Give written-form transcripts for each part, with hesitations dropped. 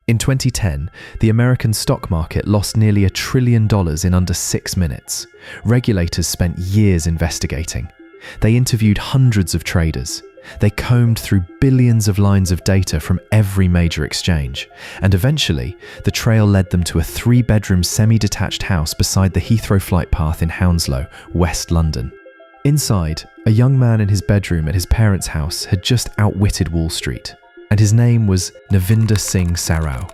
In 2010, the American stock market lost nearly $1 trillion in under 6 minutes. Regulators spent years investigating. They interviewed hundreds of traders. They combed through billions of lines of data from every major exchange. And eventually, the trail led them to a 3-bedroom semi-detached house beside the Heathrow flight path in Hounslow, West London. Inside, a young man in his bedroom at his parents' house had just outwitted Wall Street. And his name was Navinder Singh Sarao.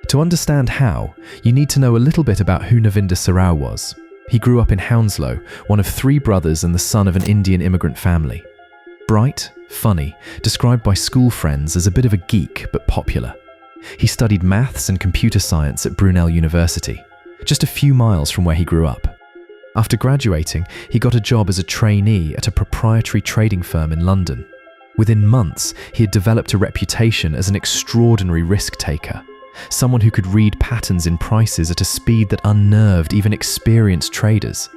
To understand how, you need to know a little bit about who Navinder Sarao was. He grew up in Hounslow, one of 3 brothers and the son of an Indian immigrant family. Bright, funny, described by school friends as a bit of a geek but popular. He studied maths and computer science at Brunel University, just a few miles from where he grew up. After graduating, he got a job as a trainee at a proprietary trading firm in London. Within months, he had developed a reputation as an extraordinary risk-taker, someone who could read patterns in prices at a speed that unnerved even experienced traders.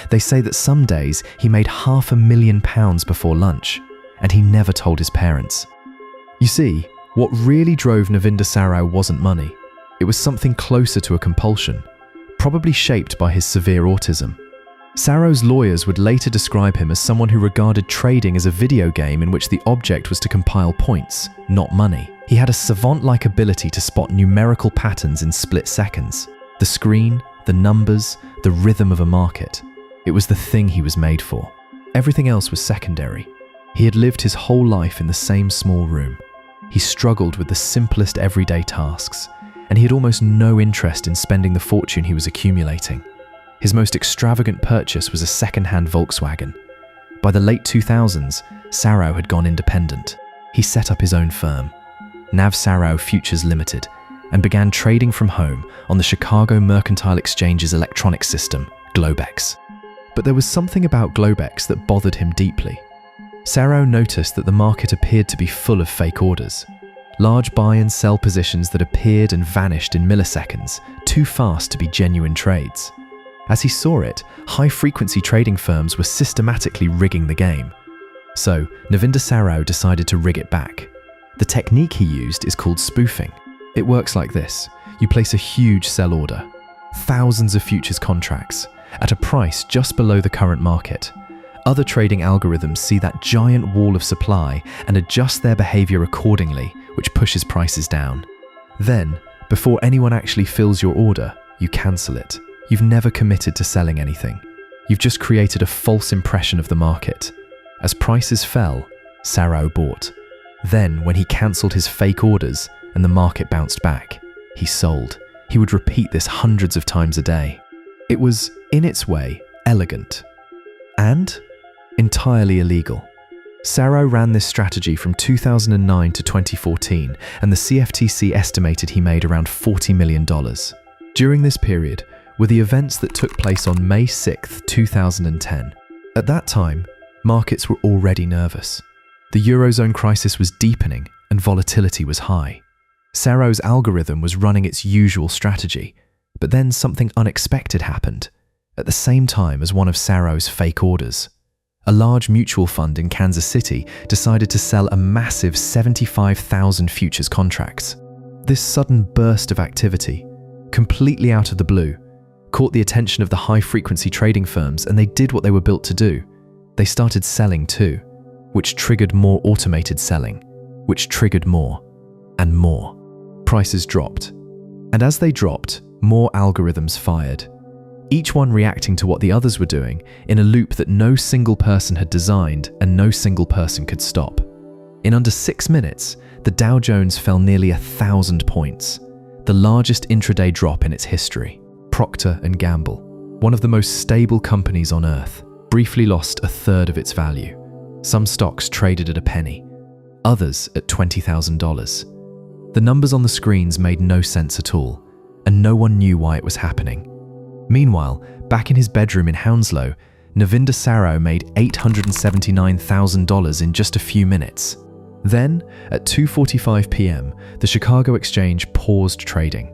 They say that some days he made £500,000 before lunch, and he never told his parents. You see, what really drove Navinder Sarao wasn't money. It was something closer to a compulsion, probably shaped by his severe autism. Sarao's lawyers would later describe him as someone who regarded trading as a video game in which the object was to compile points, not money. He had a savant-like ability to spot numerical patterns in split seconds. The screen, the numbers, the rhythm of a market. It was the thing he was made for. Everything else was secondary. He had lived his whole life in the same small room. He struggled with the simplest everyday tasks, and he had almost no interest in spending the fortune he was accumulating. His most extravagant purchase was a second-hand Volkswagen. By the late 2000s, Sarao had gone independent. He set up his own firm, Nav Sarao Futures Limited, and began trading from home on the Chicago Mercantile Exchange's electronic system, Globex. But there was something about Globex that bothered him deeply. Sarao noticed that the market appeared to be full of fake orders. Large buy and sell positions that appeared and vanished in milliseconds, too fast to be genuine trades. As he saw it, high-frequency trading firms were systematically rigging the game. So, Navinder Sarao decided to rig it back. The technique he used is called spoofing. It works like this. You place a huge sell order, thousands of futures contracts, at a price just below the current market. Other trading algorithms see that giant wall of supply and adjust their behavior accordingly, which pushes prices down. Then, before anyone actually fills your order, you cancel it. You've never committed to selling anything. You've just created a false impression of the market. As prices fell, Sarao bought. Then, when he cancelled his fake orders and the market bounced back, he sold. He would repeat this hundreds of times a day. It was, in its way, elegant. And entirely illegal. Sarao ran this strategy from 2009 to 2014, and the CFTC estimated he made around $40 million. During this period were the events that took place on May 6, 2010. At that time, markets were already nervous. The Eurozone crisis was deepening and volatility was high. Sarao's algorithm was running its usual strategy, but then something unexpected happened, at the same time as one of Sarao's fake orders. A large mutual fund in Kansas City decided to sell a massive 75,000 futures contracts. This sudden burst of activity, completely out of the blue, caught the attention of the high-frequency trading firms, and they did what they were built to do. They started selling too, which triggered more automated selling, which triggered more and more. Prices dropped. And as they dropped, more algorithms fired, each one reacting to what the others were doing in a loop that no single person had designed and no single person could stop. In under 6 minutes, the Dow Jones fell nearly 1,000 points, the largest intraday drop in its history. Procter & Gamble, one of the most stable companies on earth, briefly lost 1/3 of its value. Some stocks traded at a penny, others at $20,000. The numbers on the screens made no sense at all, and no one knew why it was happening. Meanwhile, back in his bedroom in Hounslow, Navinder Sarao made $879,000 in just a few minutes. Then, at 2:45 p.m., the Chicago Exchange paused trading.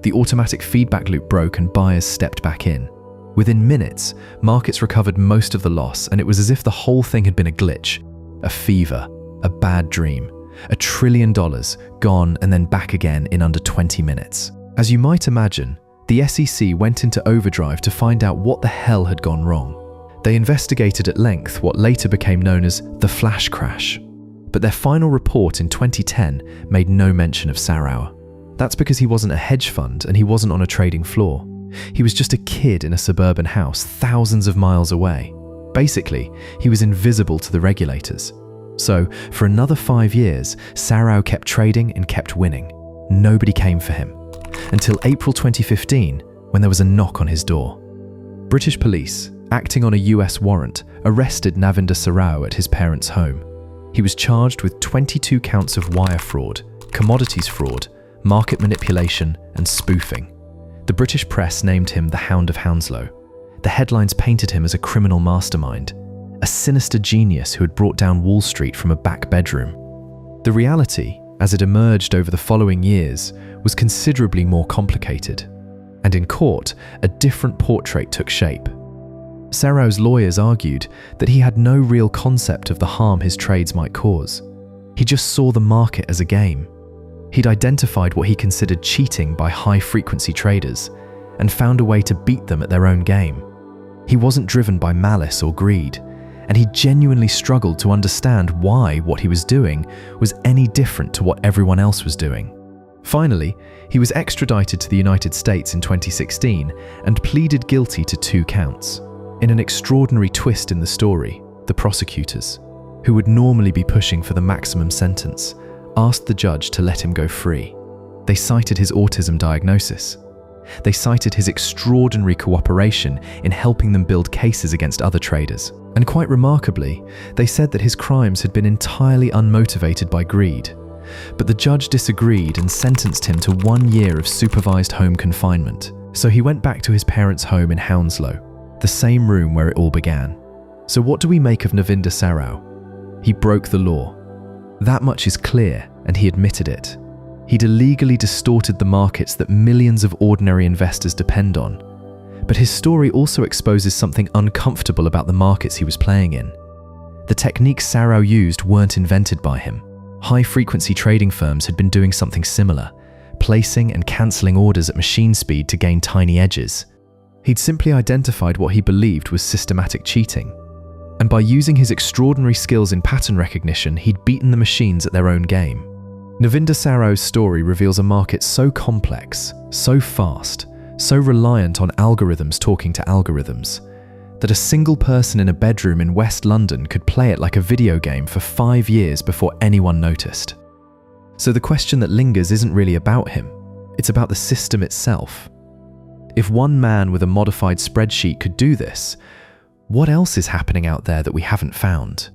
The automatic feedback loop broke and buyers stepped back in. Within minutes, markets recovered most of the loss, and it was as if the whole thing had been a glitch, a fever, a bad dream. $1 trillion gone and then back again in under 20 minutes. As you might imagine, the SEC went into overdrive to find out what the hell had gone wrong. They investigated at length what later became known as the flash crash. But their final report in 2010 made no mention of Sarao. That's because he wasn't a hedge fund and he wasn't on a trading floor. He was just a kid in a suburban house thousands of miles away. Basically, he was invisible to the regulators. So, for another 5 years, Sarao kept trading and kept winning. Nobody came for him. Until April 2015, when there was a knock on his door. British police, acting on a US warrant, arrested Navinder Sarao at his parents' home. He was charged with 22 counts of wire fraud, commodities fraud, market manipulation, and spoofing. The British press named him the Hound of Hounslow. The headlines painted him as a criminal mastermind, a sinister genius who had brought down Wall Street from a back bedroom. The reality, as it emerged over the following years, was considerably more complicated. And in court, a different portrait took shape. Sarao's lawyers argued that he had no real concept of the harm his trades might cause. He just saw the market as a game. He'd identified what he considered cheating by high-frequency traders and found a way to beat them at their own game. He wasn't driven by malice or greed, and he genuinely struggled to understand why what he was doing was any different to what everyone else was doing. Finally, he was extradited to the United States in 2016 and pleaded guilty to 2 counts. In an extraordinary twist in the story, the prosecutors, who would normally be pushing for the maximum sentence, asked the judge to let him go free. They cited his autism diagnosis. They cited his extraordinary cooperation in helping them build cases against other traders. And quite remarkably, they said that his crimes had been entirely unmotivated by greed. But the judge disagreed and sentenced him to 1 year of supervised home confinement. So he went back to his parents' home in Hounslow, the same room where it all began. So what do we make of Navinder Sarao? He broke the law. That much is clear, and he admitted it. He'd illegally distorted the markets that millions of ordinary investors depend on. But his story also exposes something uncomfortable about the markets he was playing in. The techniques Sarao used weren't invented by him. High-frequency trading firms had been doing something similar, placing and cancelling orders at machine speed to gain tiny edges. He'd simply identified what he believed was systematic cheating. And by using his extraordinary skills in pattern recognition, he'd beaten the machines at their own game. Navinder Sarao's story reveals a market so complex, so fast, so reliant on algorithms talking to algorithms, that a single person in a bedroom in West London could play it like a video game for 5 years before anyone noticed. So the question that lingers isn't really about him, it's about the system itself. If one man with a modified spreadsheet could do this, what else is happening out there that we haven't found?